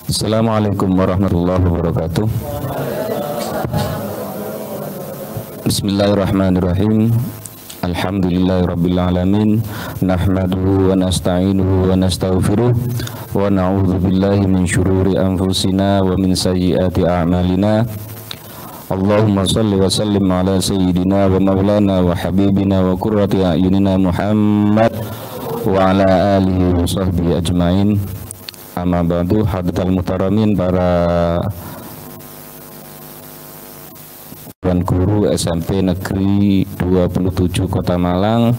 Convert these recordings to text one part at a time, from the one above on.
Assalamualaikum warahmatullahi wabarakatuh. Bismillahirrahmanirrahim. Alhamdulillahirabbil alamin. Nahmaduhu wa nasta'inuhu wa nastaghfiruh wa na'udzu billahi min syururi anfusina wa min sayyiati a'malina. Allahumma shalli wa sallim ala sayyidina wa maulana wa habibina wa qurrati a'yunina Muhammad wa ala alihi wa sahbihi ajmain. Amma ba'du, hadiral muhtaramin, para tuan guru SMP Negeri 27 Kota Malang,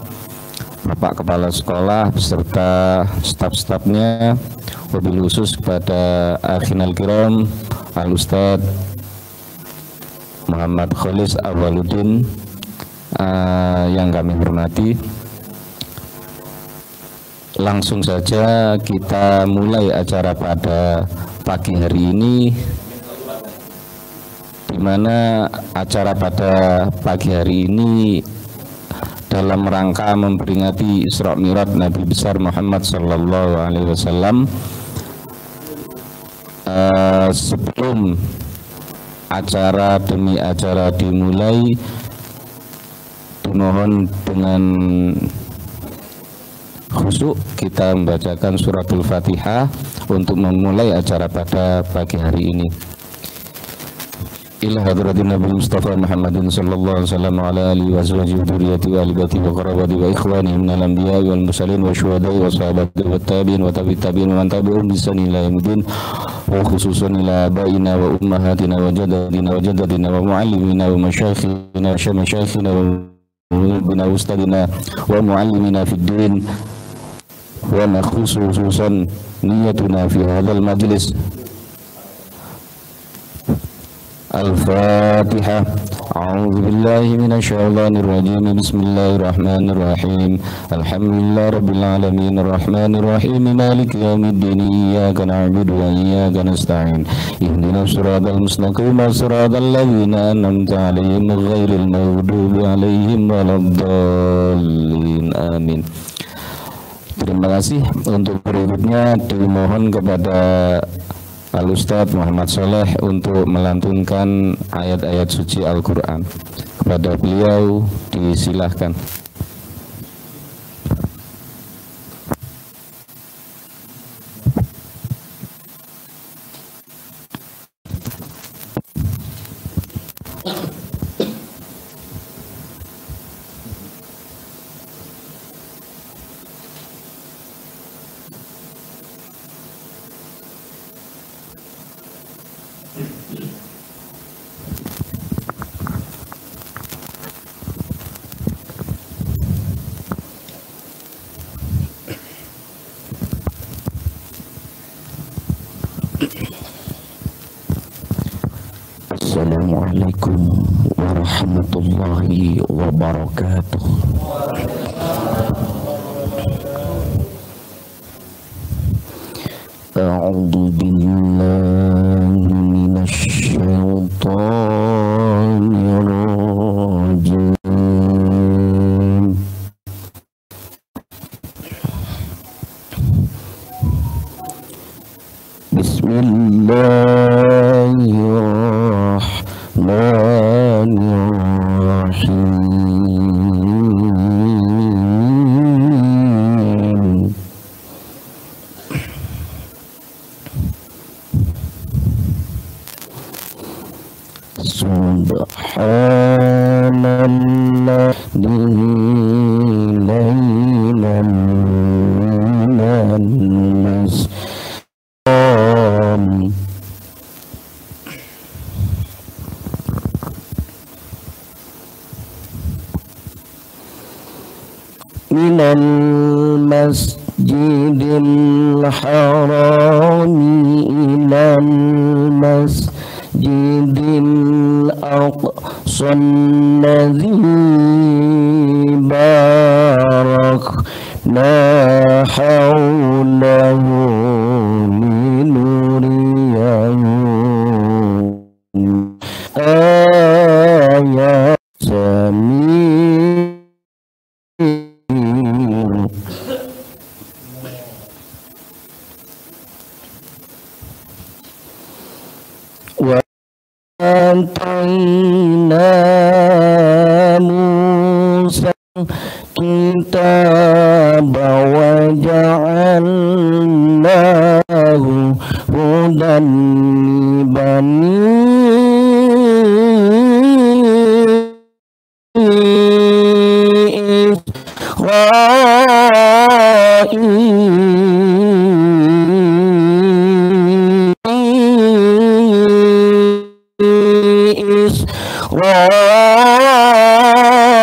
Bapak Kepala Sekolah beserta staf-stafnya, wabil khusus kepada akhinal kiram Al-Ustadz Muhammad Kholis Awwaluddin yang kami hormati. Langsung saja kita mulai acara pada pagi hari ini, di mana acara pada pagi hari ini dalam rangka memperingati Isra Mi'raj Nabi besar Muhammad sallallahu alaihi wasallam. Sebelum acara demi acara dimulai, dimohon dengan khusyuk kita membacakan suratul Fatihah untuk memulai acara pada pagi hari ini. Ila hadratin Nabi Mustafa Muhammadin sallallahu alaihi wasallam ala alihi wa sahbihi wa dzurriyyati wa alibati wa qarabati wa ikhwani minal anbiya'i wal mursalin wa syuhada'i wa sahabati wa tabi'in wa tabi'in wa man tabi'ahum bi ihsan ila yaumil wa khususan ila abaina wa ummahatina wa jaddatina wa muallimina wa masyayikhina wa masyayikhina wa ustadina wa muallimina fid din wa khususan niyatuna fi hadzal majlis. Al-Fatihah. A'udzu billahi minasyaitonir rajim. Bismillahirrahmanirrahim. Alhamdulillahirabbil alamin arrahmanir rahim maliki yaumiddin iyyaka na'budu wa iyyaka nasta'in ihdinas siratal mustaqim siratal ladzina an'amta 'alaihim ghairil maghdubi 'alaihim waladdallin. Amin. Terima kasih. Untuk berikutnya dimohon kepada Al-Ustadz Muhammad Soleh untuk melantunkan ayat-ayat suci Al-Quran. Kepada beliau disilahkan. Assalamualaikum warahmatullahi wabarakatuh. A'udzu billahi minasy syaithanir rajim. Bismillahirrahmanirrahim. Subhanallah laylan minal masjidil harami ilal masjidil aqsa alladzi barakna hawlahu linuriyahu ayat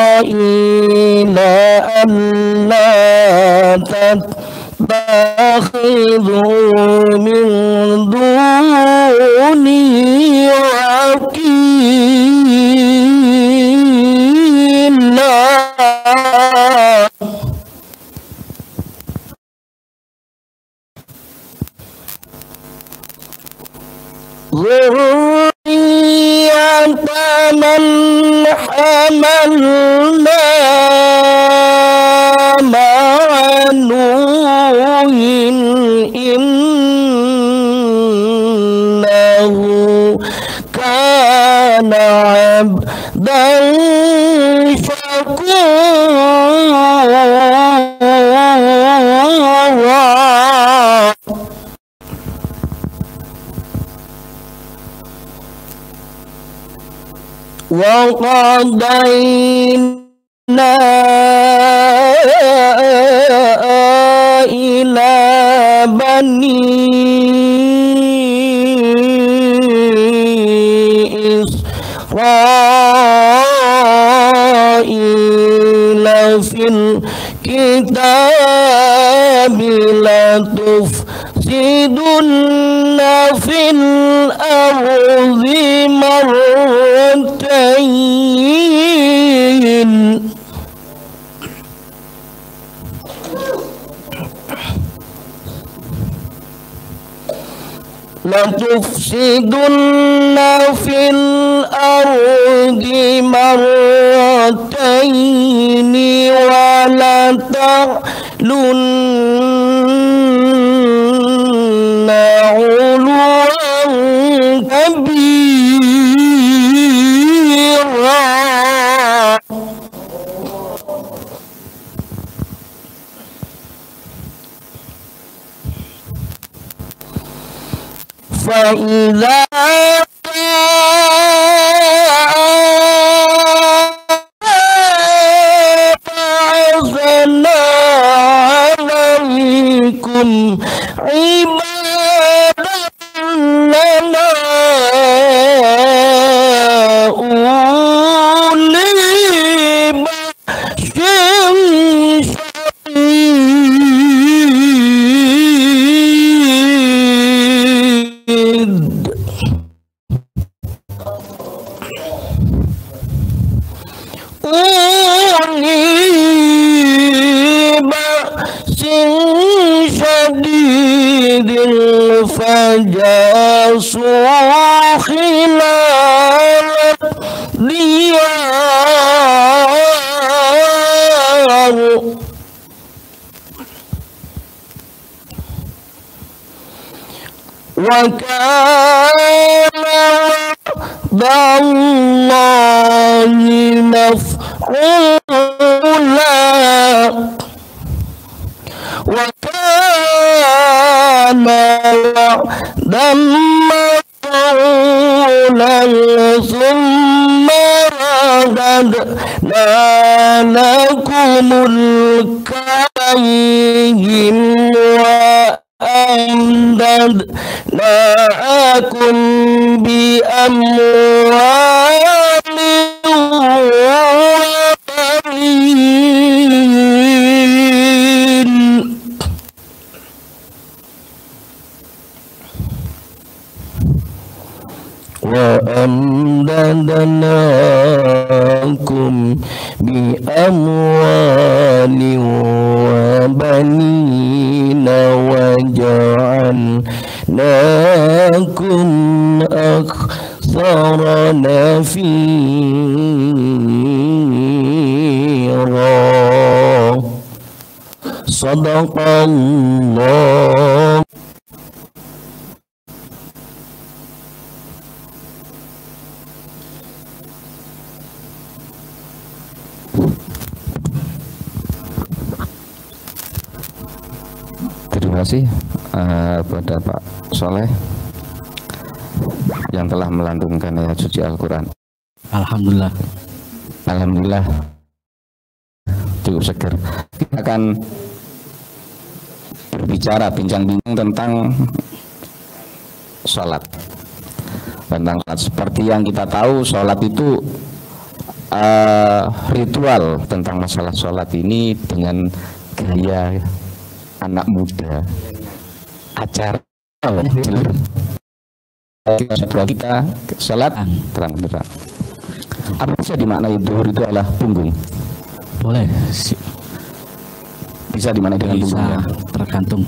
إسرائيل ألا تتخذوا من دوني وكيلا ذرية من حملنا مع نوح إنه كان عبدا شكورا وقضينا إلى بني إسرائيل في الكتاب لتفسدن في الأرض مرتين لتفسدن في الأرض مرتين ولتعلن علوا كبيرا فإذا بعثنا عليكم عبادا لنا أولي بأس شديد فجاسوا خلال الديار وكان وعد الله مفعولا وكان وعدا مفعولا ثم رددنا لكم الكريم وأمددناكم بأموال وبنين وأمددناكم بأموال وبنين وجعلناكم أكثر نفيرا صدق الله. Terima kasih pada Pak Soleh yang telah melantunkan ayat suci Al-Quran. Alhamdulillah. Alhamdulillah cukup seger. Kita akan berbicara bincang-bincang tentang sholat. Tentang sholat. Seperti yang kita tahu, sholat itu ritual tentang masalah sholat ini dengan gaya anak muda, acara kita sholat terang-terang. Apa bisa dimaknai zuhur itu adalah punggung? Boleh. Bisa dimaknai dengan punggung ya? Tergantung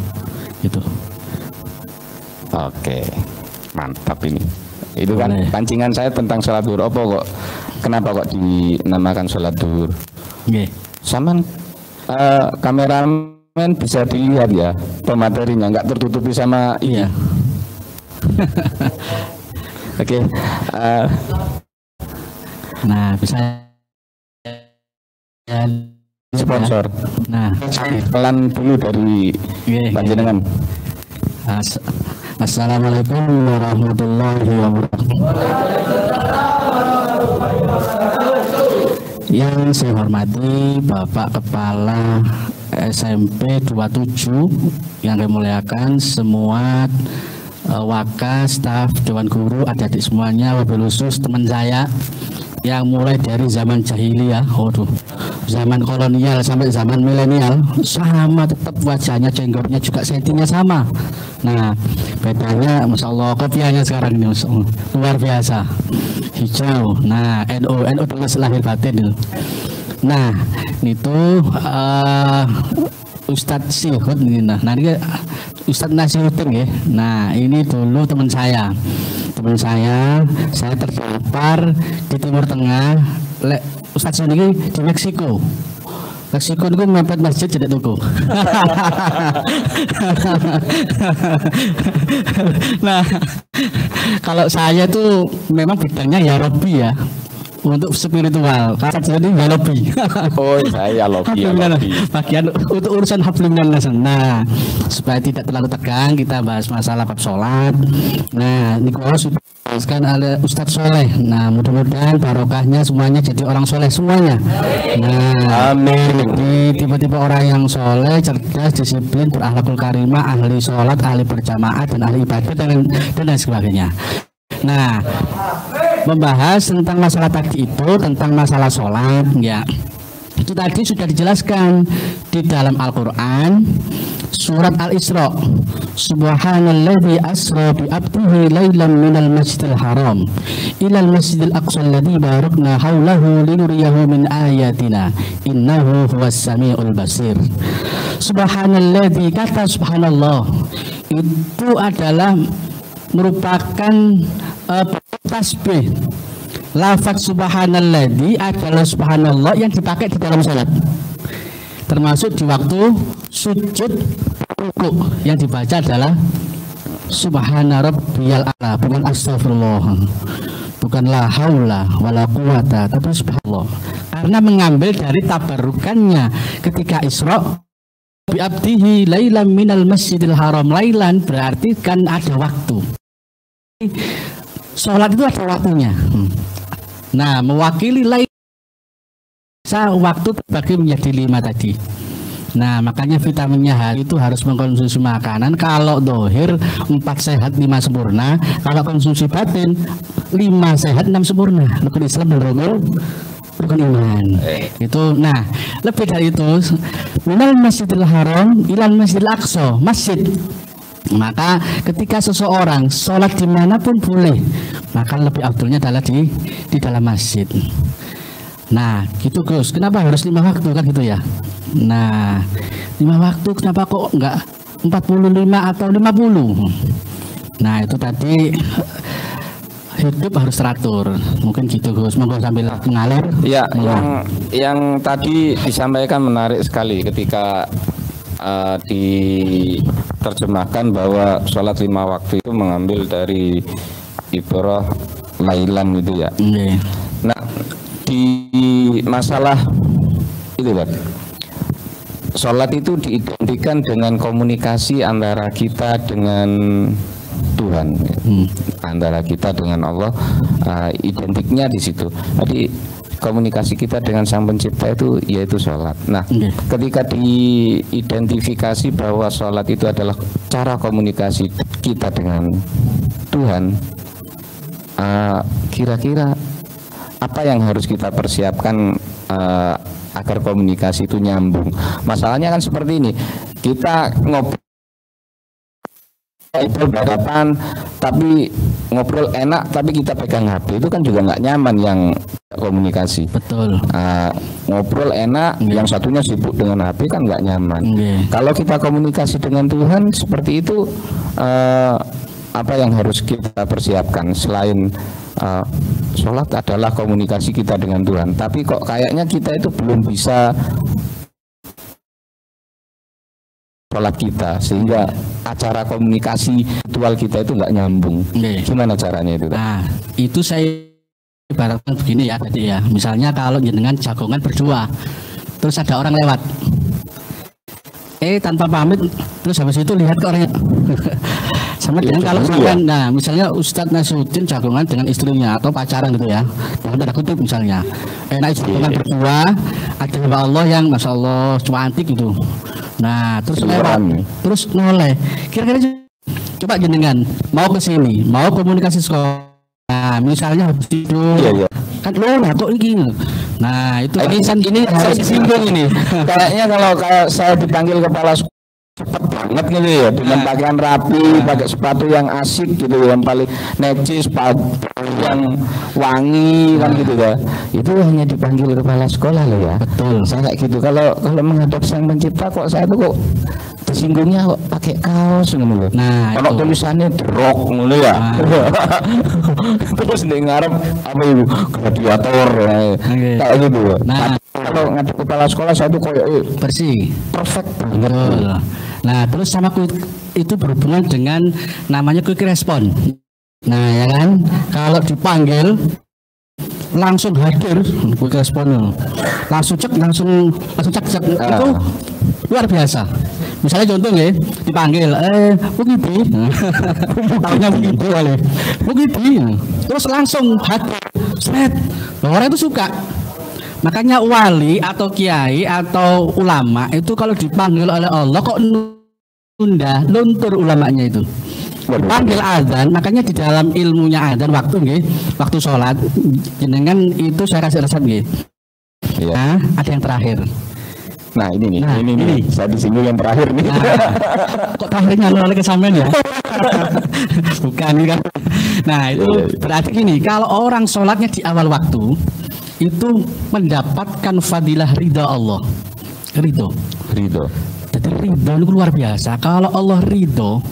gitu. Oke, mantap ini. Itu kan Boleh. pancingan saya tentang sholat zuhur. Kenapa kok dinamakan sholat zuhur? Nggih. Saman kameramen bisa dilihat ya pematerinya, nggak tertutupi sama Iya. Oke. Nah, bisa Sponsor. Nah, Pelan dulu dari nggih. panjenengan. Assalamualaikum warahmatullahi wabarakatuh. Yang saya hormati Bapak Kepala SMP 27, yang saya muliakan semua waka, staf, dewan guru, adik-adik semuanya, wabil khusus teman saya yang mulai dari zaman jahiliyah, zaman kolonial sampai zaman milenial sama, tetap wajahnya, jenggotnya juga sentinya sama. Nah, bedanya Masya Allah kopiahnya sekarang ini Masya Allah, luar biasa, hijau. Nah, NU tulis lahir batin itu. Nah, itu Ustadz Sihud ini. Nah, ini Ustadz Nasiruddin ya. Nah, ini dulu teman saya terdampar di Timur Tengah. Ustadz ini di Meksiko itu mepet masjid jadi tuku. Nah, kalau saya tuh memang bidangnya ya Robi ya, untuk spiritual. Karena jadi ya lobby. Oh, saya lobby. Bagian untuk urusan hablum minan nas. Nah, supaya tidak terlalu tegang, kita bahas masalah bab sholat. Nah, ini harus dijelaskan oleh Ustadz Soleh. Nah, mudah-mudahan barokahnya semuanya jadi orang soleh semuanya. Nah, amin. Tipe-tipe orang yang soleh, cerdas, disiplin, berakhlakul karimah, ahli sholat, ahli berjamaah, dan ahli ibadah dan lain sebagainya. Nah, membahas tentang masalah tadi itu, tentang masalah sholat ya, itu tadi sudah dijelaskan di dalam Al-Quran surat Al-Isra. Subhanalladzi asra bi abdihi lailan minal masjidil haram ilal masjidil aqsa alladzi barakna haulahu linuriyahu min ayatina innahu huwas samiul basir. Subhanalladzi, kata subhanallah itu adalah merupakan tasbih. Lafaz subhanalladzi adalah subhanallah yang dipakai di dalam salat, termasuk di waktu sujud rukuk yang dibaca adalah subhana rabbiyal a'la, bukan astagfirullah, bukan la haula wala quwata, tapi subhanallah, karena mengambil dari tabarukannya ketika Isra bi abdihi lailan minal masjidil haram. Lailan berarti kan ada waktu. Sholat itu ada waktunya. Nah, mewakili lain waktu terbagi menjadi 5 tadi. Nah, makanya vitaminnya hari itu harus mengkonsumsi makanan. Kalau dohir 4 sehat 5 sempurna. Kalau konsumsi batin 5 sehat 6 sempurna. Rukun Islam dan rukun iman. Itu. Nah, lebih dari itu, minal masjidil haram ilal masjidil aqsa, masjid. Maka ketika seseorang sholat dimanapun boleh, maka lebih afdolnya adalah di dalam masjid. Nah, gitu Gus. Kenapa harus 5 waktu kan gitu ya? Nah, 5 waktu kenapa kok enggak 45 atau 50? Nah, itu tadi hidup harus teratur. Mungkin gitu Gus. Monggo sambil ngalir. Ya, yang tadi disampaikan menarik sekali ketika diterjemahkan bahwa sholat 5 waktu itu mengambil dari ibrah lailan gitu ya. Nah, di masalah itu kan, sholat itu diidentikan dengan komunikasi antara kita dengan Tuhan, antara kita dengan Allah, identiknya di situ. Jadi komunikasi kita dengan Sang Pencipta itu yaitu sholat. Nah, ketika diidentifikasi bahwa sholat itu adalah cara komunikasi kita dengan Tuhan, kira-kira apa yang harus kita persiapkan agar komunikasi itu nyambung? Masalahnya kan seperti ini, kita ngobrol berhadapan, tapi ngobrol enak, tapi kita pegang HP, itu kan juga nggak nyaman yang komunikasi. Betul. Ngobrol enak, yang satunya sibuk dengan HP kan nggak nyaman. Kalau kita komunikasi dengan Tuhan seperti itu, apa yang harus kita persiapkan selain sholat adalah komunikasi kita dengan Tuhan, tapi kok kayaknya kita itu belum bisa sholat kita, sehingga acara komunikasi ritual kita itu nggak nyambung. Gimana caranya itu? Nah, itu saya ibaratkan begini ya tadi ya. Misalnya kalau jenengan jagongan berdua, terus ada orang lewat, tanpa pamit, terus habis itu lihat ke orangnya. Sama dengan kalau misalkan, nah misalnya Ustadz Nasruddin jagongan dengan istrinya atau pacaran gitu ya, dalam tanda kutip misalnya, jagongan berdua, ada hamba Allah yang masya Allah cantik gitu. Nah terus lewat, terus noleh. Kira-kira coba jenengan mau ke sini, mau komunikasi sekolah. Nah misalnya habis itu, kan lo kok ini. Nah itu ini harus disinggung ini. Kayaknya kalau saya dipanggil kepala cepat banget gitu ya, dengan pakaian rapi, pakai sepatu yang asik gitu, yang paling necis, sepatu yang wangi kan gitu ya. Itu hanya dipanggil kepala sekolah loh ya. Betul. Saya kayak gitu. Kalau menghadap Sang Pencipta kok saya tuh kok tersinggungnya kok pakai kaos gitu loh. Nah, kalau tulisannya derok ngono ya. Terus ning ngarep apa itu gladiator kayak gitu. Nah, kalau ngadep kepala sekolah saya tuh kayak bersih, perfect banget. Nah, terus sama itu berhubungan dengan namanya quick response. Nah, ya kan, kalau dipanggil langsung hadir, quick response, langsung cek itu luar biasa. Misalnya contoh ya, dipanggil, begitu, tahunya begitu kali, begitu, terus langsung hadir, seret, orang itu suka. Makanya wali atau kiai atau ulama itu kalau dipanggil oleh Allah kok luntur ulamanya itu. Panggil azan, makanya di dalam ilmunya azan waktu sholat, jenengan itu saya kasih resep Nah, ada yang terakhir. Nah ini saya disinggung yang terakhir nih. Kok terakhirnya oleh kesampaian ya? Bukan kan? Nah itu berarti gini, kalau orang sholatnya di awal waktu itu mendapatkan fadilah ridha Allah. Ridho. Jadi ridho itu luar biasa. Kalau Allah ridho,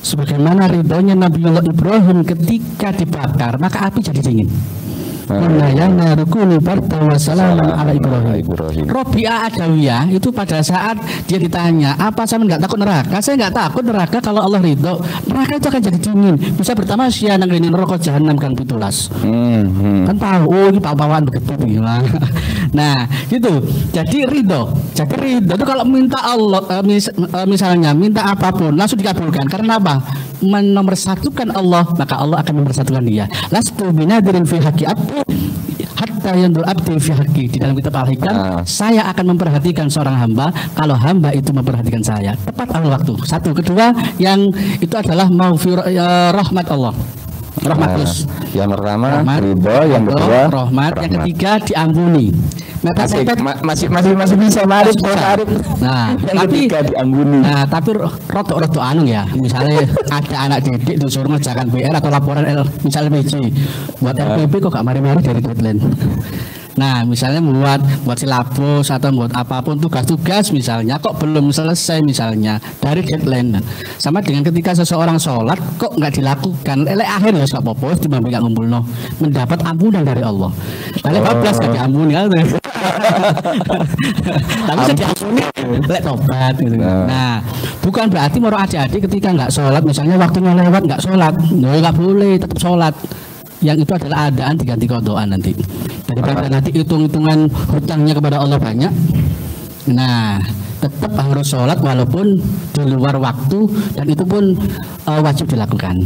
sebagaimana ridhonya Nabiullah Ibrahim ketika dibakar, maka api jadi dingin. Menayana rukuni barta wa salaman ala Ibrahim. Robi'ah Adawiyah itu pada saat dia ditanya, apa saya nggak takut neraka? Saya nggak takut neraka kalau Allah ridho. Neraka itu akan jadi dingin, bisa bertamasya nanggini neraka jahanam kan pitulas. Kan tahu, ini bawaan begitu. Nah, gitu. Jadi ridho itu kalau minta Allah, misalnya minta apapun langsung dikabulkan. Karena apa? Menomorsatukan Allah, maka Allah akan mempersatukan dia. Lastu binadirin fi haqqi abdi hatta yandur abdi fi haqqi. Di dalam kitab Al-Hikam, saya akan memperhatikan seorang hamba kalau hamba itu memperhatikan saya. Tepat awal waktu. Satu, kedua yang itu adalah rahmat Allah. Rahmat terus. Yang pertama ridho, yang kedua rahmat, yang ketiga diampuni. Masih bisa marif. Nah, yang ketiga diampuni. Nah, tapi rotok anu ya. Misalnya ada anak didik disuruh ngerjakan PR atau laporan misalnya PJ buat LPP kok gak mari-mari dari deadline. Nah, misalnya buat silabus atau buat apapun tugas-tugas misalnya kok belum selesai misalnya dari deadline. Sama dengan ketika seseorang sholat kok nggak dilakukan, akhir ya nggak apa-apa, cuma nggak ngumpulno, mendapat ampunan dari Allah. Kali 14 nggak diampuni kan? Tapi saya diampuni, lek tobat. Gitu. Nah, bukan berarti mau adik-adik ketika nggak sholat, misalnya waktunya lewat nggak sholat, nggak boleh tetap sholat. Yang itu adalah adaan diganti kodoan nanti. Daripada nanti hitung-hitungan hutangnya kepada Allah banyak. Nah, tetap harus sholat walaupun di luar waktu, dan itu pun wajib dilakukan.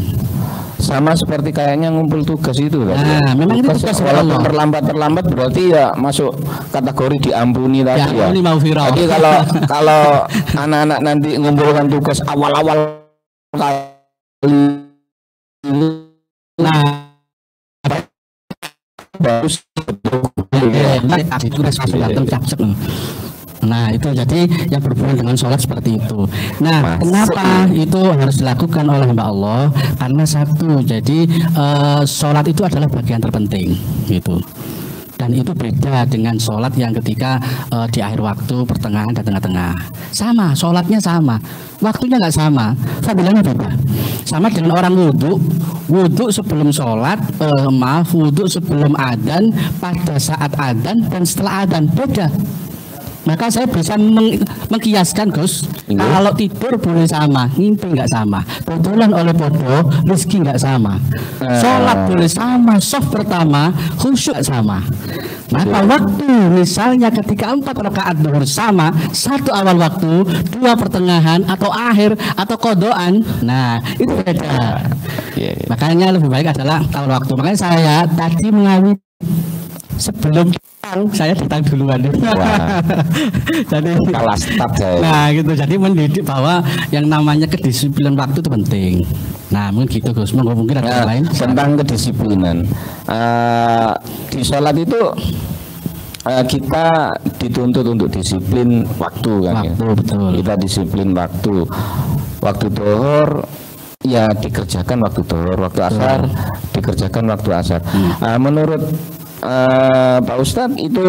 Sama seperti kayaknya ngumpul tugas itu kan. Nah, memang itu tugas walaupun terlambat berarti ya masuk kategori diampuni tadi ya. Diampuni maghfirah. Jadi kalau anak-anak nanti ngumpulkan tugas awal-awal kali, nah bagus. Nah itu jadi yang berhubungan dengan sholat seperti itu. Nah kenapa itu harus dilakukan oleh hamba Allah? Karena satu, jadi sholat itu adalah bagian terpenting gitu. Dan itu beda dengan sholat yang ketika di akhir waktu, pertengahan dan tengah-tengah. Sama, sholatnya sama, waktunya nggak sama, fadilahnya beda. Sama dengan orang wudhu sebelum sholat, wudhu sebelum adzan, pada saat adzan dan setelah adzan beda. Maka saya bisa mengkiaskan Gus, kalau tidur boleh sama, ngimpi nggak sama, betulan oleh podo, rezeki nggak sama, sholat boleh sama, soft pertama, khusyuk sama. Maka waktu misalnya ketika 4 rakaat zuhur sama, 1 awal waktu, 2 pertengahan atau akhir atau kodoan, nah itu beda. Makanya lebih baik adalah awal waktu. Makanya saya tadi mengawit sebelum saya datang duluan. Jadi kalah start saya. Nah gitu, jadi mendidik bahwa yang namanya kedisiplinan waktu itu penting. Nah mungkin gitu Gus, mungkin ada yang lain tentang kedisiplinan. Di sholat itu kita dituntut untuk disiplin waktu kan. Waktu, ya? Betul. Kita disiplin waktu. Waktu zuhur ya dikerjakan waktu zuhur, waktu asar dikerjakan waktu asar. Menurut Pak Ustadz, itu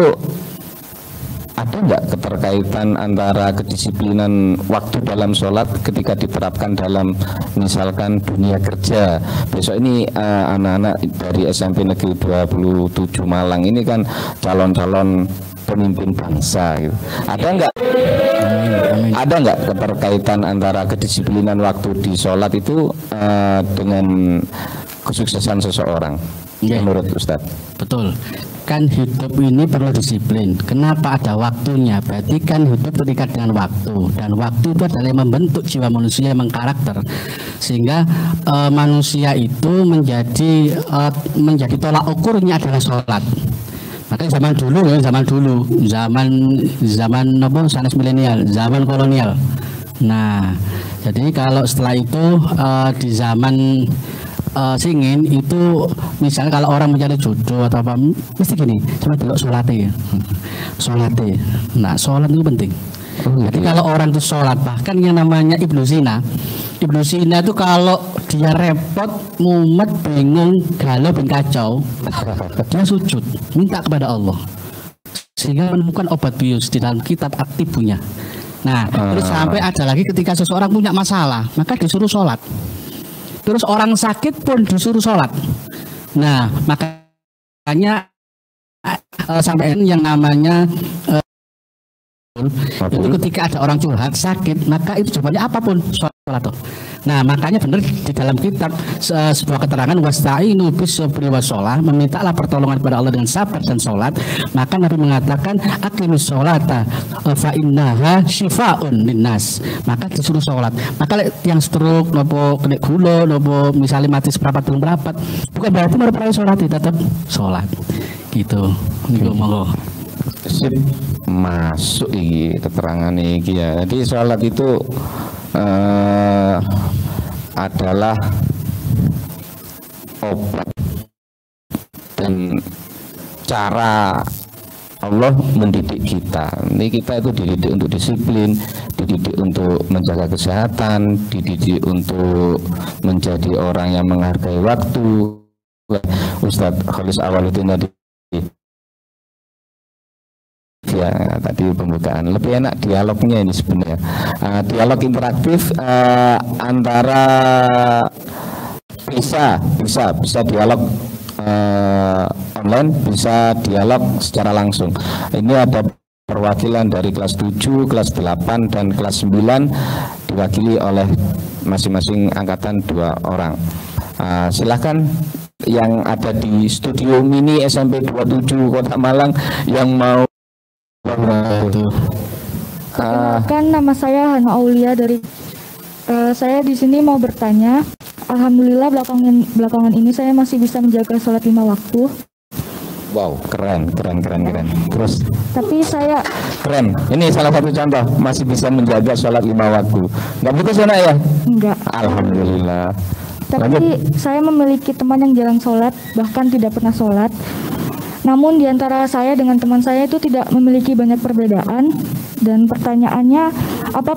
ada nggak keterkaitan antara kedisiplinan waktu dalam sholat ketika diterapkan dalam misalkan dunia kerja? Besok ini anak-anak dari SMP Negeri 27 Malang ini kan calon-calon pemimpin bangsa gitu. Ada nggak keterkaitan antara kedisiplinan waktu di sholat itu dengan kesuksesan seseorang? Menurut Ustadz? Betul. Kan hidup ini perlu disiplin. Kenapa ada waktunya? Berarti kan hidup terikat dengan waktu, dan waktu itu adalah yang membentuk jiwa manusia, yang mengkarakter, sehingga manusia itu menjadi tolak ukurnya adalah sholat. Makanya zaman sanes milenial, zaman kolonial. Nah, jadi kalau setelah itu di zaman singin itu, misalnya kalau orang mencari jodoh atau apa, mesti gini, cuma delok sholatnya. Nah sholat itu penting. Jadi kalau orang itu sholat, bahkan yang namanya Ibnu Sina itu kalau dia repot, mumet, bingung, galau, dan kacau, dia sujud, minta kepada Allah, sehingga menemukan obat bius di dalam kitab At-Tibunya. Nah terus sampai ada lagi ketika seseorang punya masalah, maka disuruh sholat. Terus orang sakit pun disuruh sholat. Nah makanya sampai yang namanya itu ketika ada orang curhat sakit, maka itu jawabannya apapun, sholat. Nah makanya benar di dalam kitab sebuah keterangan, wasta'inu bis-sabri was-shalah, memintalah pertolongan kepada Allah dengan sabar dan sholat. Maka Nabi mengatakan aqimis sholata fa innaha syifaun linnas. Maka disuruh sholat. Maka yang stroke, nopo kena gula, nopo misalnya mati seperempat belum merapat, bukan berarti merupakan sholat, tetap sholat. Gitu. Monggo. Sip, masuk iki keterangan iki ya. Jadi sholat itu adalah obat dan cara Allah mendidik kita. Ini kita itu dididik untuk disiplin, dididik untuk menjaga kesehatan, dididik untuk menjadi orang yang menghargai waktu. Ustadz Khalis Awaludin tadi ya, tadi pembukaan lebih enak dialognya ini sebenarnya, dialog interaktif antara bisa dialog online, bisa dialog secara langsung. Ini ada perwakilan dari kelas 7, kelas 8 dan kelas 9 diwakili oleh masing-masing angkatan 2 orang. Silahkan yang ada di studio mini SMP 27 Kota Malang yang mau Perkenalkan, nama saya Hana Aulia dari saya di sini mau bertanya. Alhamdulillah belakangan ini saya masih bisa menjaga sholat 5 waktu. Wow, keren. Terus? Tapi saya Keren. Ini salah satu contoh masih bisa menjaga sholat 5 waktu. Nggak putus ya nak ya? enggak. Alhamdulillah. Tapi saya memiliki teman yang jarang sholat, bahkan tidak pernah sholat. Namun di antara saya dengan teman saya itu tidak memiliki banyak perbedaan. Dan pertanyaannya, apa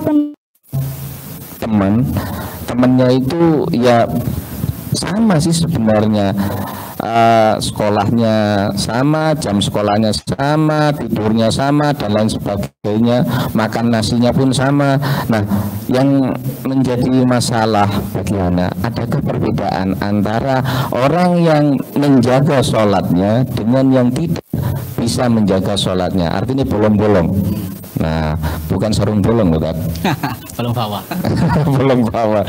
temannya itu ya sama sih sebenarnya. Sekolahnya sama, jam sekolahnya sama, tidurnya sama, dan lain sebagainya, makan nasinya pun sama. Nah, yang menjadi masalah bagi anak, adakah perbedaan antara orang yang menjaga sholatnya dengan yang tidak bisa menjaga sholatnya? Artinya bolong-bolong. Nah, bukan sarung bolong, Ustaz. Belum bawa. Belum bawa.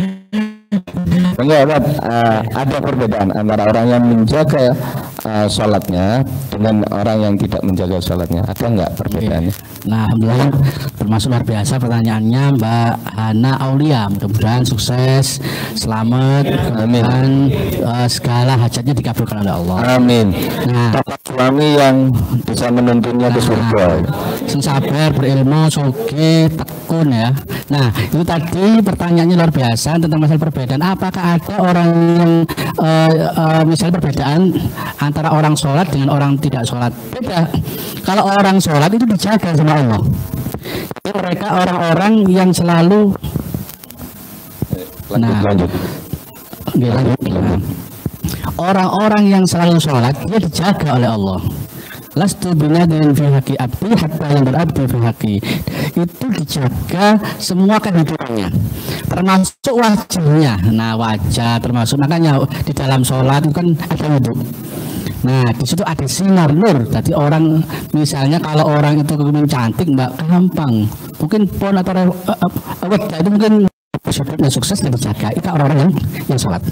Enggak, ada perbedaan antara orang yang menjaga sholatnya dengan orang yang tidak menjaga sholatnya. Ada enggak perbedaannya? Nah, alhamdulillah termasuk luar biasa pertanyaannya Mbak Hana Aulia. Mudah-mudahan sukses, selamat, dan segala hajatnya dikabulkan oleh Allah. Amin. Nah, dapat suami yang bisa menuntunnya ke surga. Sing sabar, berilmu, sugih, tekun ya. Nah, itu tadi pertanyaannya luar biasa tentang masalah perbedaan. Apakah ada orang yang misalnya perbedaan antara orang sholat dengan orang tidak sholat? Beda. Kalau orang sholat itu dijaga sama Allah. Mereka orang-orang yang selalu lanjut. Orang-orang yang selalu sholat dia dijaga oleh Allah. Lastu binadin fi haqi abdi hatta yang berabdi fi haqi. Itu dijaga semua kehidupannya, termasuk wajahnya. Nah, wajah termasuk, makanya di dalam sholat itu kan ada wudhu. Nah, di situ ada sinar nur. Jadi orang, misalnya kalau orang itu kemudian cantik, Mbak, gampang. Mungkin pon atau wajah itu mungkin sudutnya sukses dan dijaga. Itu orang-orang yang sholat.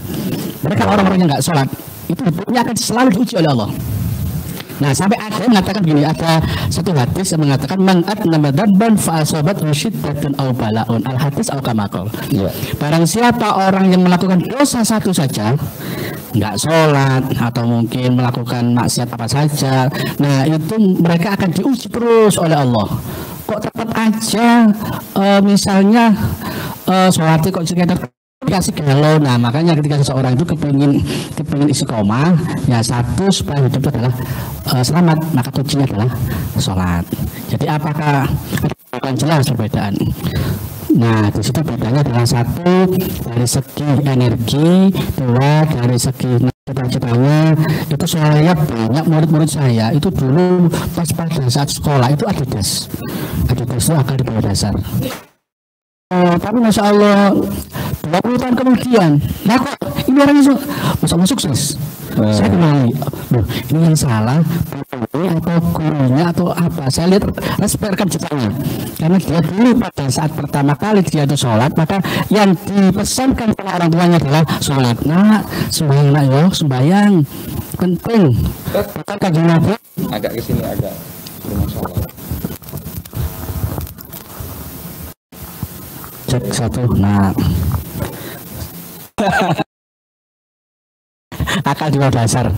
Mereka orang-orang yang nggak sholat itu hidupnya akan selalu diuji oleh Allah. Nah, sampai ada yang mengatakan gini, ada satu hadis yang mengatakan man'at namadabban fa'asobat syiddatun aw bala'un al hadis aw kamakol. Barang siapa orang yang melakukan dosa satu saja, nggak sholat atau mungkin melakukan maksiat apa saja, nah itu mereka akan diuji terus oleh Allah. Kok tetap aja misalnya sholatnya kok sekitar dikasih galau. Nah, makanya ketika seseorang itu kepingin istiqomah, ya satu supaya hidup itu adalah selamat, maka kuncinya adalah sholat. Jadi apakah akan jelas perbedaan? Nah, di situ bedanya adalah satu dari segi energi, dua dari segi cita-citanya. Itu saya banyak murid-murid saya itu dulu pas pada saat sekolah itu Adidas itu akal di bawah dasar. Tapi Masya Allah 20 tahun kemudian, nah kok ini orangnya Masya Allah sukses. Saya kembali, ini yang salah atau gurunya atau apa? Saya lihat respekkan jejaknya, karena dia dulu pada saat pertama kali dia itu sholat, maka yang dipesankan oleh orang tuanya adalah sholat. Nah, sembahyang nak yo, sembahyang penting. Bahkan kajian Nabi Agak kesini agak bermasalah. cek satu. Nah, akal di bawah dasar.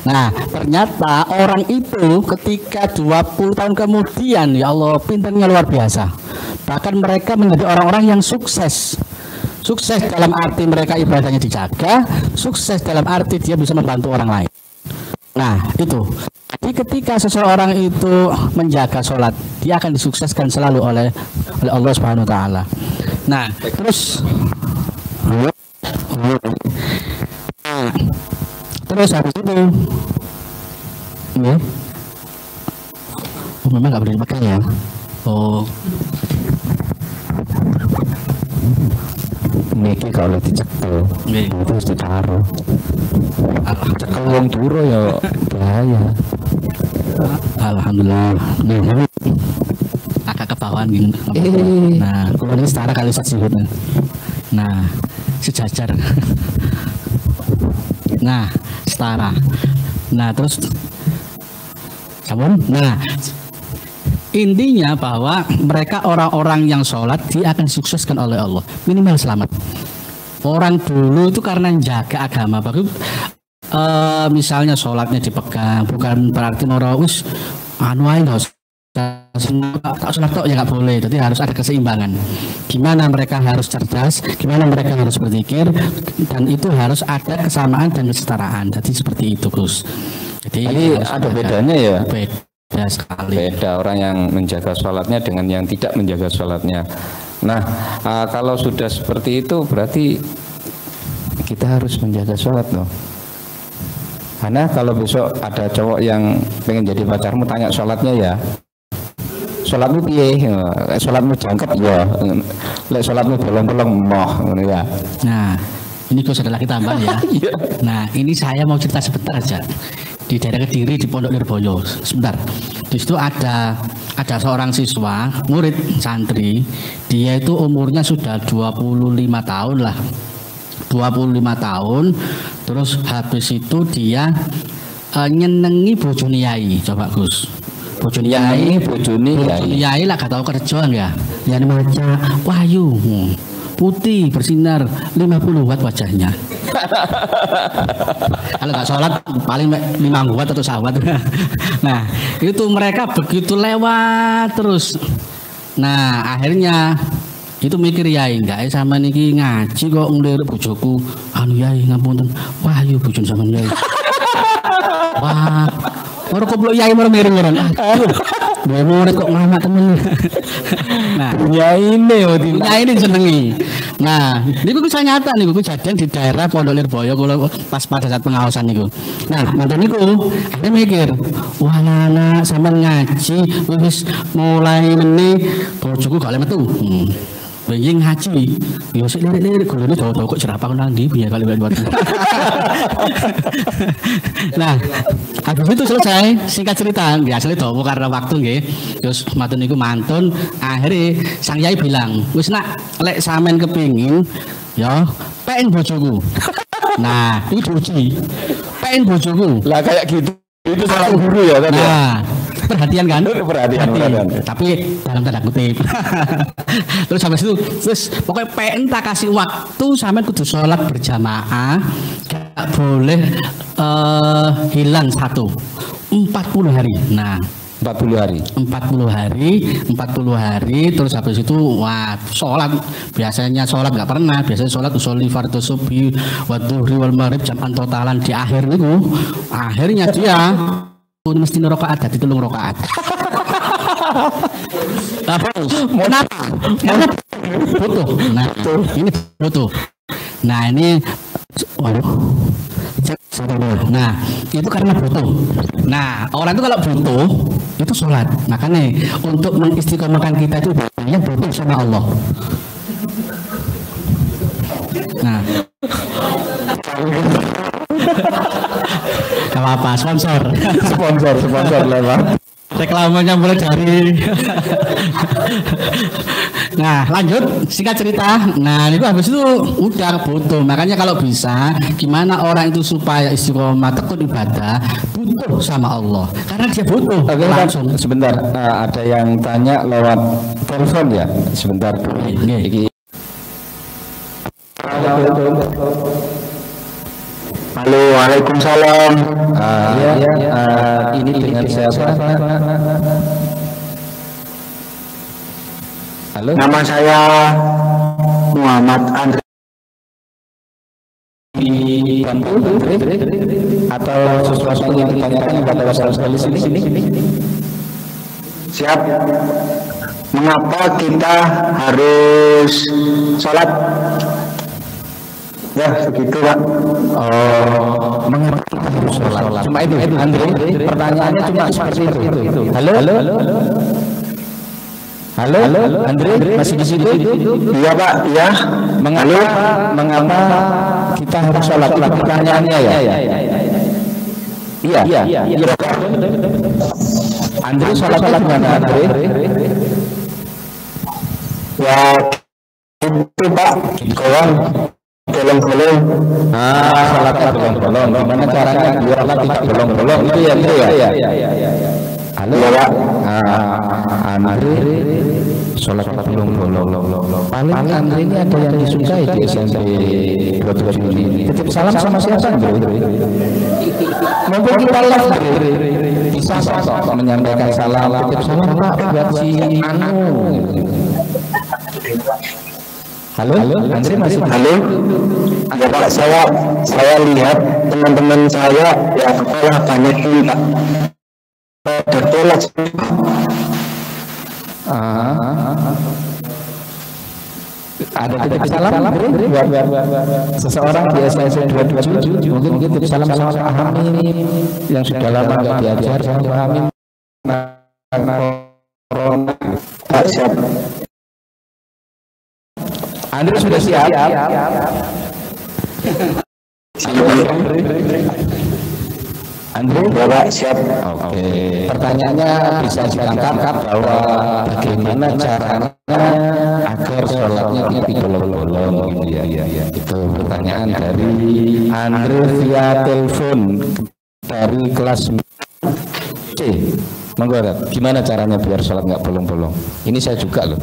Nah, ternyata orang itu ketika 20 tahun kemudian, ya Allah, pintarnya luar biasa. Bahkan mereka menjadi orang-orang yang sukses. Sukses dalam arti mereka ibadahnya dijaga, sukses dalam arti dia bisa membantu orang lain. Nah, itu. Jadi ketika seseorang itu menjaga sholat, dia akan disukseskan selalu oleh Allah Subhanahu wa taala. Nah, terus habis itu memang nggak boleh dipakai ya. Niki kalau dicekel itu harus ditaruh. Cekel wong turu ya bahaya. Alhamdulillah. Nih, agak kebawahan gini. Nah, kalau ini setara kali saksi. Nah, sejajar. Nah, setara. Nah, terus cabun. Nah, intinya bahwa mereka orang-orang yang sholat dia akan sukseskan oleh Allah, minimal selamat. Orang dulu itu karena jaga agama, baru misalnya sholatnya dipegang, bukan berarti norowus anu aja nggak usah tak sholat tok ya nggak boleh. Jadi harus ada keseimbangan. Gimana mereka harus cerdas, gimana mereka harus berzikir, dan itu harus ada kesamaan dan kesetaraan. Jadi seperti itu, Gus. Jadi ada bedanya ya. Beda sekali. Beda orang yang menjaga sholatnya dengan yang tidak menjaga sholatnya. Nah, kalau sudah seperti itu berarti kita harus menjaga sholat loh. Karena kalau besok ada cowok yang pengen jadi pacarmu, tanya sholatnya ya. Sholatmu piye? Sholatmu jangkep ya. Lek sholatmu bolong-bolong moh ya. Nah, ini Gus adalah kita tambah ya. Nah, ini saya mau cerita sebentar aja. Di daerah Kediri di Pondok Lirboyo. Sebentar. Di situ ada seorang siswa, murid santri, dia itu umurnya sudah 25 tahun lah. 25 tahun, terus habis itu dia nyenengi bojone yai. Coba Gus. Bojone yai, bojone yai lah gak tau kerjaan ya. Yang maca wahyu. Putih bersinar 50 watt wajahnya. Kalau nggak sholat paling 5 watt atau sahabat. Nah itu mereka begitu lewat terus. Nah akhirnya itu mikir yai nggak sama niki ngaji kok ngelir bojoku anu yai ngapunten wahyu bojon sama yai. Wah baru koblok yai baru miring-miring. Dua murid kok ngamak temen. Nah, ini senengi. Nah, niku kisah nyata niku kejadian di daerah Pondok Lirboyo kalau pas pada saat pengawasan niku. Nah, mantan niku akhirnya mikir, wah anak sampean ngaji wis mulai meneh bojoku gak metu. Pengen ngaji, ya sik lirik-lirik golone dawa-dawa kok jerapah nang ndi piye kali buat. Nah, habis itu selesai, singkat cerita, ya asli dawa karena waktu nggih. Terus matun niku mantun, akhirnya sang yai bilang, "Wis nak, lek sampean kepingin ya pengen bojoku." Nah, itu diuji. Pengen bojoku. Lah kayak gitu. Itu salah guru ya kan? Nah, perhatian kan? Perhatian. Tapi dalam tanda kutip. Terus sampai situ, terus pokoknya PN tak kasih waktu sampai kudu sholat berjamaah, gak boleh hilang 40 hari. Nah, 40 hari. 40 hari terus habis itu wah sholat biasanya sholat nggak pernah, biasanya sholat usolli fardhu subhi wa dhuhri wal maghrib jam'an totalan di akhir itu akhirnya dia mesti rakaat jadi 3 rakaat. Kenapa? Butuh. Nah, ini butuh. Nah, ini waduh. Nah, itu karena butuh. Nah, orang itu kalau butuh itu sholat. Makanya untuk mengistiqomahkan kita itu yang butuh sama Allah. Nah, gak apa-apa, sponsor lewat. Reklamanya mulai dari. Nah lanjut singkat cerita. Nah itu habis itu udah butuh. Makanya kalau bisa gimana orang itu supaya istiqomah tekun ibadah butuh sama Allah. Karena dia butuh. Oke, langsung. Sebentar, ada yang tanya lewat telepon ya. Sebentar. Iki. Halo, waalaikumsalam. Ini dengan siapa? Halo. Nama saya Muhammad Andri. Atau sesuatu yang ditanyakan pada sekali sini. Siap. Mengapa kita harus sholat? Ya, begitu Pak. Oh, mengapa kita harus sholat? Cuma itu, Andre. Pertanyaannya cuma seperti itu. Halo, Andre, masih di situ? Iya Pak, iya. Mengapa kita harus sholat? Pertanyaannya ya? Iya. Andre sholat mana, Andre? Ya, itu Pak. Kawan. Bolong-bolong. Sholatnya bolong-bolong. Gimana caranya biar sholat tidak bolong-bolong? Itu ya. Halo. Iya Pak. Andre sholat belum bolong. Paling Andre ini ada yang disukai di SMP 27 ini. Titip salam sama siapa Andre? Mumpung kita live Andre, bisa menyampaikan salam. Titip salam Pak buat si Anu. Halo, Andre masih Halo. Ya Pak, saya lihat teman-teman saya ya sekolah banyak ini Pak. Bertolak. Ada titip salam buat seseorang di SMP 27, mungkin titip salam sama Pak Amin yang sudah lama nggak diajar sama Pak Amin karena corona. Siap. Andre sudah siap? Andre? Ya Pak, siap. Oke. Pertanyaannya bisa ditangkap bahwa bagaimana caranya agar sholatnya tidak bolong-bolong gitu ya. Itu pertanyaan dari Andre via telepon dari kelas C. Monggo, gimana caranya biar sholat nggak bolong-bolong? Ini saya juga loh.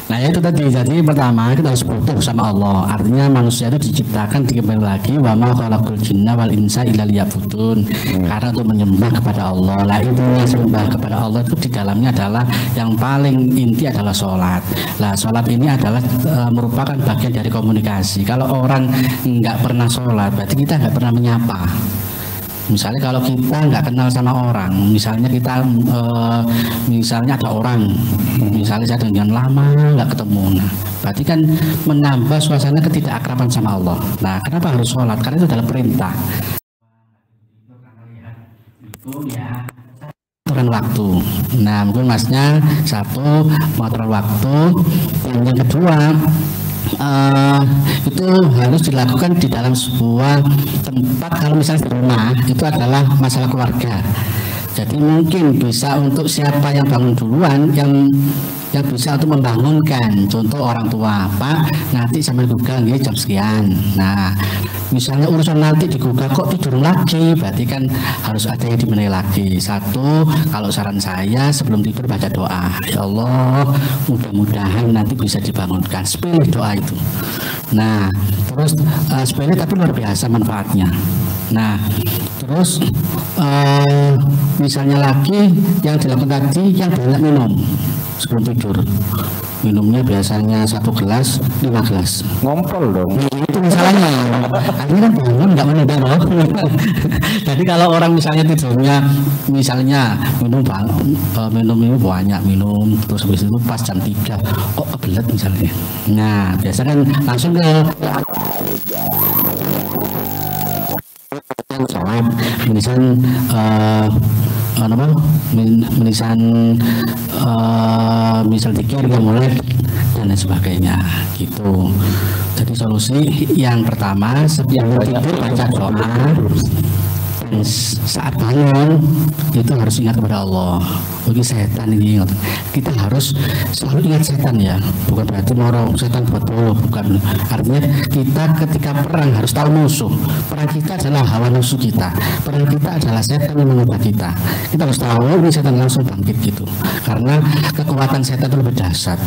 Nah itu tadi, jadi pertama kita harus butuh sama Allah. Artinya manusia itu diciptakan dikembali lagi wa ma khalaqul jinna wal insa illa liya'budun. Karena untuk menyembah kepada Allah. Lah intinya sembah kepada Allah itu di dalamnya adalah yang paling inti adalah sholat. Lah sholat ini adalah merupakan bagian dari komunikasi. Kalau orang nggak pernah sholat, berarti kita nggak pernah menyapa. Misalnya kalau kita nggak kenal sama orang, misalnya kita misalnya ada orang, misalnya saya dengan lama nggak ketemu, nah berarti kan menambah suasana ketidakakraban sama Allah. Nah kenapa harus sholat? Karena itu adalah perintah. Itu ya aturan waktu. Nah mungkin masnya satu mengatur waktu, yang kedua itu harus dilakukan di dalam sebuah tempat. Kalau misalnya di rumah itu adalah masalah keluarga, jadi mungkin bisa untuk siapa yang bangun duluan, yang bisa untuk membangunkan. Contoh orang tua, Pak nanti sama digugah ya jam sekian. Nah misalnya urusan nanti digugah kok tidur lagi, berarti kan harus ada yang dibenahi lagi. Satu, kalau saran saya sebelum tidur baca doa, ya Allah mudah-mudahan nanti bisa dibangunkan. Sepele doa itu. Nah terus sepele tapi luar biasa manfaatnya. Nah terus misalnya lagi yang dilakukan tadi, yang banyak minum sebelum tidur. Minumnya biasanya 1 gelas, 5 gelas. Ngompol dong. Itu misalnya. Akhirnya kan bangun nggak menunda loh. Jadi kalau orang misalnya tidurnya, misalnya minum ini banyak minum, terus habis itu pas jam 3, oh kebelet misalnya. Nah biasa kan langsung ke sholat, misal dikir mulai dan lain sebagainya gitu. Jadi solusi yang pertama, sebelum tidur baca doa, dan saat bangun itu harus ingat kepada Allah. Bagi setan ini kita harus selalu ingat setan ya, bukan berarti mau setan buat bolu, bukan. Artinya kita ketika perang harus tahu musuh. Perang kita adalah hawa nafsu kita, perang kita adalah setan yang mengubah kita. Kita harus tahu ini setan langsung bangkit gitu, karena kekuatan setan itu lebih dahsyat.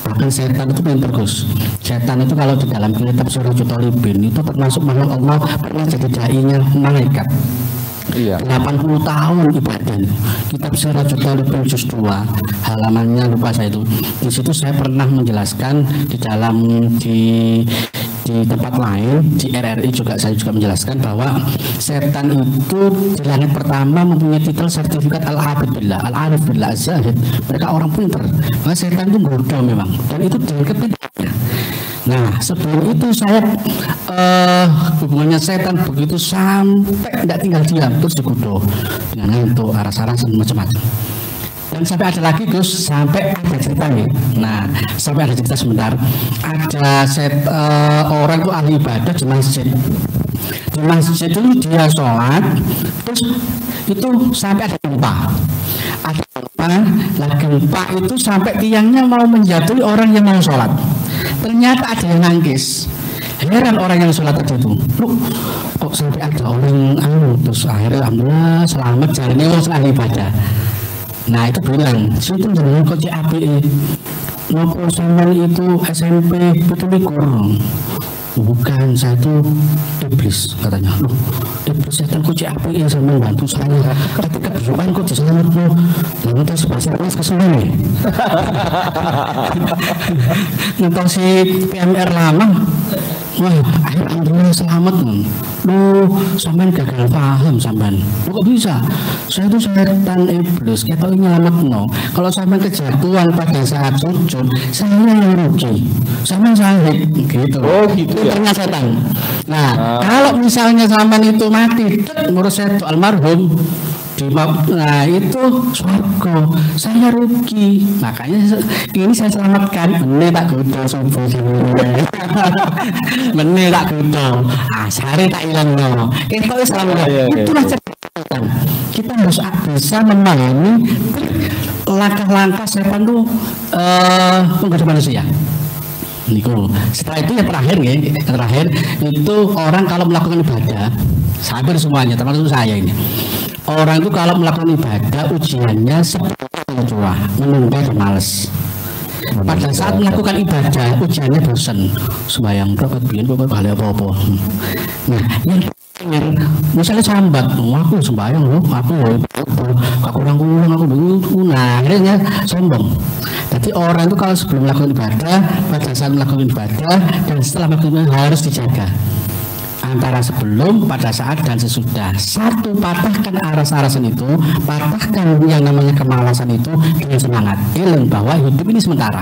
Bahkan setan itu paling bagus. Setan itu kalau di dalam kitab Suratul Talibin itu termasuk makhluk Allah pernah jadi dai-nya malaikat. Iya. 80 tahun ibadah. Kitab Suratul Talibin juz 2 halamannya lupa saya itu. Di situ saya pernah menjelaskan di dalam di tempat lain di RRI juga saya juga menjelaskan bahwa setan itu di langit pertama mempunyai titel sertifikat al-arif billah az-zahid. Mereka orang pintar. Nah, setan itu goda memang, dan itu dengan kepintarannya. Nah sebelum itu saya hubungannya setan begitu sampai tidak tinggal diam, terus digoda dengan ngantuk, aras-arasan macam-macam. Dan sampai ada lagi Gus, sampai ada cerita nih. Nah, sampai ada cerita sebentar. Ada orang itu ahli ibadah di masjid. Di masjid itu dia sholat, terus itu sampai ada gempa. Ada gempa, nah gempa itu sampai tiangnya mau menjatuhi orang yang mau sholat. Ternyata ada yang nangkis. Heran orang yang sholat tadi itu, loh kok sampai ada orang terus akhirnya alhamdulillah selamat jalannya wong ahli ibadah. Nah itu bilang, situ jenengan kok cek apike. Nopo sampean itu SMP betul-betul. Bukan, saya itu iblis katanya. Loh, iblis setan kok cek apike sampean bantu saya. Ketika berjuang kok diselamatno. Lalu terus pasar kelas kesuwen. Nonton si PMR lama. Wah, alhamdulillah selamat. Loh, sampean gagal paham sampean. Loh, kok bisa? Saya itu setan iblis, kita nyelametno. Kalau sampean kejatuhan pada saat sujud, saya yang rugi. Sampean syahid gitu. Oh, gitu ya. Ternyata setan. Nah, kalau misalnya sampean itu mati, menurut saya itu almarhum. Nah itu surga, saya rugi, makanya ini saya selamatkan. Meneh tak godol subuh meneh tak godol, sehari tak hilang no. Kita selamat. Itulah cerita. Kita harus bisa memahami langkah-langkah setan itu menggoda manusia. Niku. Setelah itu yang terakhir ya, yang terakhir itu orang kalau melakukan ibadah, sabar semuanya, termasuk saya ini. Orang itu kalau melakukan ibadah ujiannya seperti tua, menunda dan malas. Pada saat melakukan ibadah ujiannya bosan, sembahyang berapa bikin berapa kali apa-apa. Nah, yang misalnya sambat, aku sembahyang loh, aku kurang-kurang aku dulu, nah akhirnya sombong. Jadi orang itu kalau sebelum melakukan ibadah, pada saat melakukan ibadah dan setelah melakukan ibadah harus dijaga. Antara sebelum, pada saat, dan sesudah. Satu, patahkan aras-arasan itu, patahkan yang namanya kemalasan itu dengan semangat. Eling bahwa hidup ini sementara.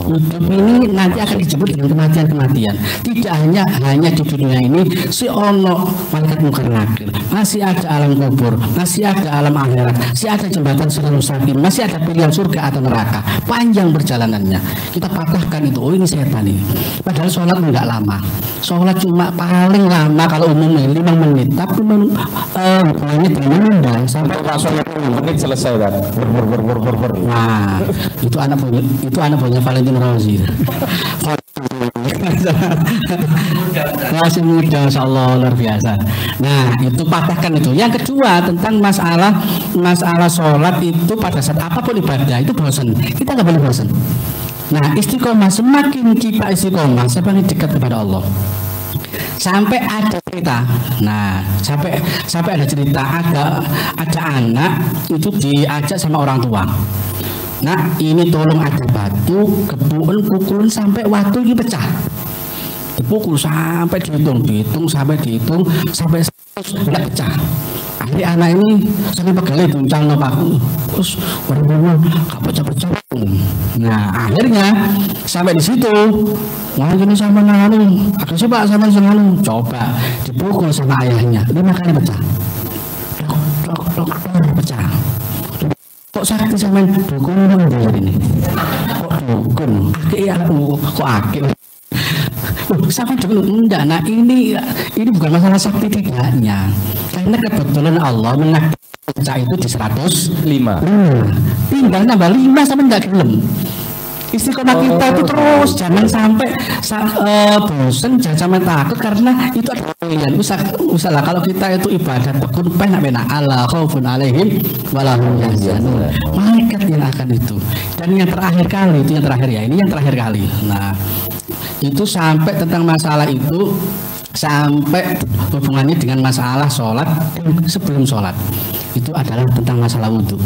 Hidup ini nanti akan dijemput dengan kematian-kematian. Tidak hanya di dunia ini, si ono malaikat mungkar nakir, masih ada alam kubur, masih ada alam akhirat, masih ada jembatan sirat mustaqim, masih ada pilihan surga atau neraka. Panjang perjalanannya. Kita patahkan itu. Oh ini setan ini. Padahal sholat enggak lama. Sholat cuma paling lama kalau umumnya 5 menit, tapi menit menunda sampai sholat 5 menit selesai kan. Nah, itu anak punya Valentino Rossi. Masih muda, Masya Allah, luar biasa. Nah, itu patahkan itu. Yang kedua tentang masalah sholat itu pada saat apapun ibadah itu bosan. Kita nggak boleh bosan. Nah, istiqomah, semakin kita istiqomah, semakin dekat kepada Allah. Sampai ada cerita, nah sampai ada cerita ada anak itu diajak sama orang tua. Nah ini tolong ada batu, pukulun sampai waktu ini pecah. Dipukul sampai dihitung sampai tidak pecah. Akhirnya anak ini sampai pegel guncang no Pak. Terus waduh gak pecah-pecah. Nah akhirnya sampai di situ. Wah ini sama nanu, aku sih Pak sama nanu. Coba dipukul sama ayahnya, 5 kali pecah. Pecah. Kok sakit sama dukun ini? Kok dukun? Kok akil? Sampai dulu enggak. Nah ini bukan masalah sakti tidaknya, karena kebetulan Allah menakdirkan pecah itu di 105. Tinggal nambah 5 sampai enggak gelem. Istiqomah kita itu terus, jangan sampai bosan, jangan sampai takut, karena itu ada pilihan. Usaha kalau kita itu ibadat tekun penak-penak Allah khaufun alaihim walahum yahzanun. Malaikat yang akan itu. Dan yang terakhir kali itu yang terakhir ya, ini yang terakhir kali. Nah itu sampai tentang masalah itu, sampai hubungannya dengan masalah sholat dan sebelum sholat itu adalah tentang masalah wudhu.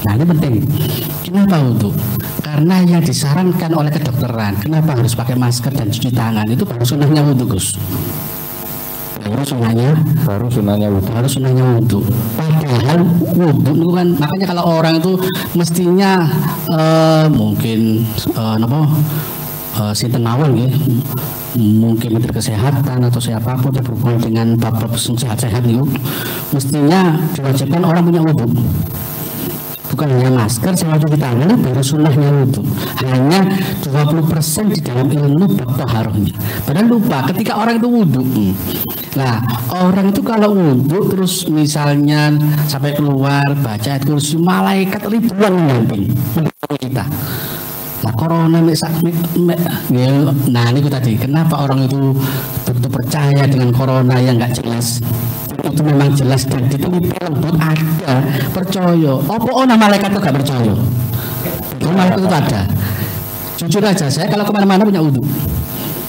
Nah ini penting. Kenapa wudhu? Karena yang disarankan oleh kedokteran, kenapa harus pakai masker dan cuci tangan, itu baru sunnahnya wudhu Gus. Baru sunnahnya wudhu. Padahal wudhu itu kan, makanya kalau orang itu mestinya mungkin sinten mawon nggih, mungkin Menteri Kesehatan atau siapapun yang berhubungan dengan bab-bab sehat-sehat itu mestinya diwajibkan orang punya wudhu. Bukan hanya masker sama cuci tangan, baru sunnahnya wudhu. Hanya 20% di dalam ilmu bab taharahnya. Padahal lupa ketika orang itu wudhu. Nah orang itu kalau wudhu terus misalnya sampai keluar baca ayat kursi, malaikat ribuan mendamping kita. Nah corona nah ini tadi kenapa orang itu begitu percaya dengan corona yang nggak jelas, itu memang jelas dan diteliti lembut ada percaya. Nama malaikat itu nggak percaya? Itu malaikat itu ada. Jujur aja saya kalau kemana-mana punya wudhu,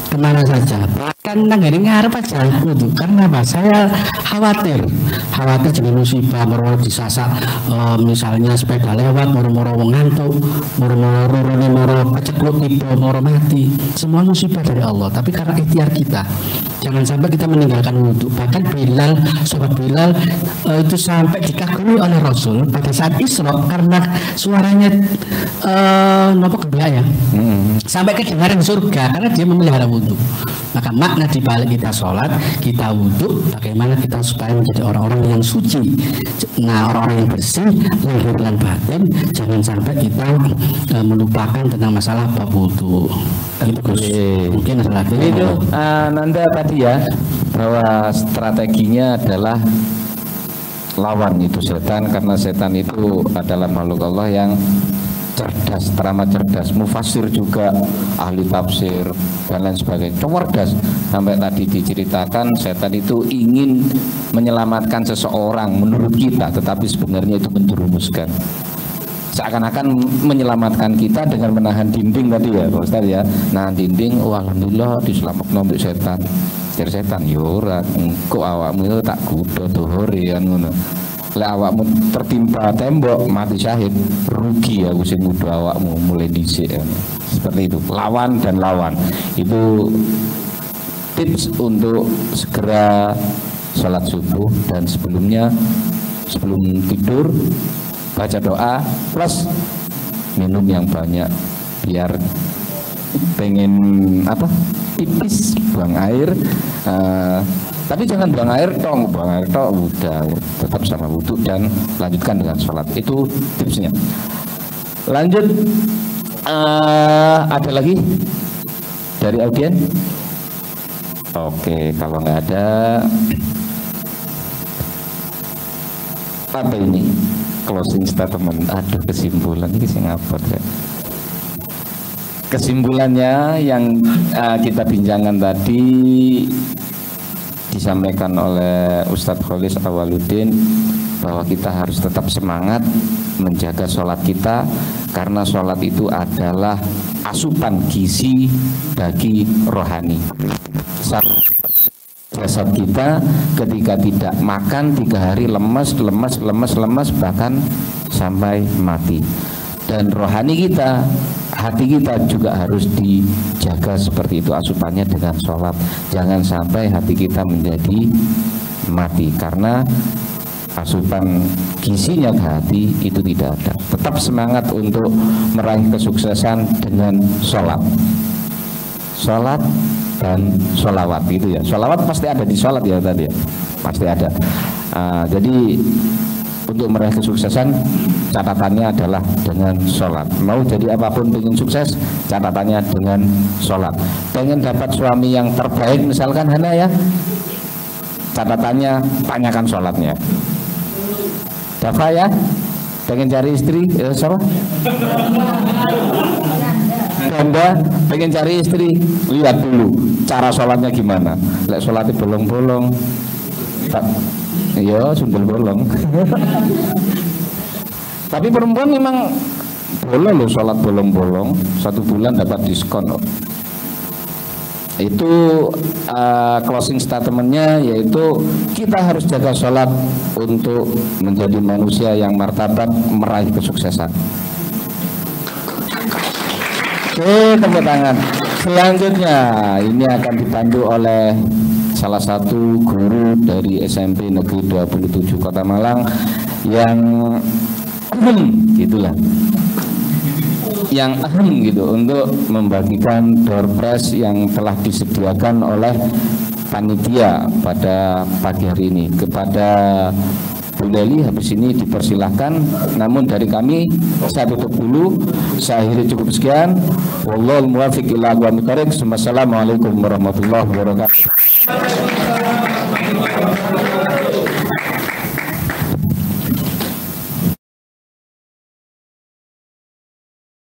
kemana saja bahkan nanggani ngarep aja wudhu. Karena apa? Saya khawatir jadi musibah, moro disasak misalnya sepeda lewat, moro ngantuk, moro kecekluk tiba, moro mati, semua musibah dari Allah. Tapi karena ikhtiar kita, jangan sampai kita meninggalkan wudhu. Bahkan sahabat Bilal itu sampai dikagumi oleh Rasul pada saat Isra karena suaranya ya sampai kedengaran surga karena dia memelihara wudhu. Maka makna dibalik kita sholat, kita wudhu, bagaimana kita supaya menjadi orang-orang yang suci. Nah, orang-orang yang bersih lahir dan batin, jangan sampai kita melupakan tentang masalah bab wudhu. Mungkin masalah itu Nanda tadi ya, bahwa strateginya adalah lawan itu setan, karena setan itu adalah makhluk Allah yang cerdas, teramat cerdas. Mufasir juga ahli tafsir dan lain sebagainya, cerdas. Sampai tadi diceritakan setan itu ingin menyelamatkan seseorang menurut kita, tetapi sebenarnya itu menjerumuskan. Seakan-akan menyelamatkan kita dengan menahan dinding tadi ya Pak Ustaz ya. Nahan dinding, alhamdulillah diselamatkan oleh setan. Dari setan yura, engko awakmu itu tak kudo dohore kan ngono. Lek awakmu tertimpa tembok mati syahid, rugi aku sing ngudo awakmu mulai dhisik. Seperti itu. Lawan dan lawan. Itu tips untuk segera sholat subuh, dan sebelum tidur baca doa plus minum yang banyak biar pengen pipis, buang air, tapi jangan buang air tok udah tetap sama wudhu dan lanjutkan dengan sholat. Itu tipsnya. Lanjut, ada lagi dari audien? Oke, kalau nggak ada, apa ini closing statement? Aduh, kesimpulan ini sih ngapot ya. Kesimpulannya yang kita bincangkan tadi disampaikan oleh Ustadz Kholis Awwaluddin, bahwa kita harus tetap semangat menjaga sholat kita, karena sholat itu adalah asupan gizi bagi rohani. Jasad kita ketika tidak makan 3 hari lemas, bahkan sampai mati. Dan rohani kita, hati kita juga harus dijaga seperti itu asupannya dengan sholat. Jangan sampai hati kita menjadi mati karena asupan gizinya ke hati itu tidak ada. Tetap semangat untuk meraih kesuksesan dengan sholat dan sholawat gitu ya. Sholawat pasti ada di sholat ya tadi ya, pasti ada. Jadi untuk meraih kesuksesan catatannya adalah dengan sholat. Mau jadi apapun pengen sukses, catatannya dengan sholat. Pengen dapat suami yang terbaik misalkan Hana ya, catatannya tanyakan sholatnya. Dafa ya, pengen cari istri siapa? Ganda pengen cari istri, lihat dulu cara sholatnya gimana. Lek sholatnya bolong-bolong, iya sundel bolong. Tapi perempuan memang boleh loh sholat bolong-bolong, 1 bulan dapat diskon loh. Itu closing statementnya, yaitu kita harus jaga sholat untuk menjadi manusia yang martabat, meraih kesuksesan. Oke, tepuk tangan. Selanjutnya ini akan dipandu oleh salah satu guru dari SMP Negeri 27 Kota Malang yang gitulah, yang gitu, untuk membagikan door prize yang telah disediakan oleh panitia pada pagi hari ini kepada Bu Leli. Habis ini dipersilahkan, namun dari kami saya tutup dulu, saya akhiri cukup sekian. Wallahul muwaffiq ila aqwamit thoriq. Wassalamualaikum warahmatullahi wabarakatuh.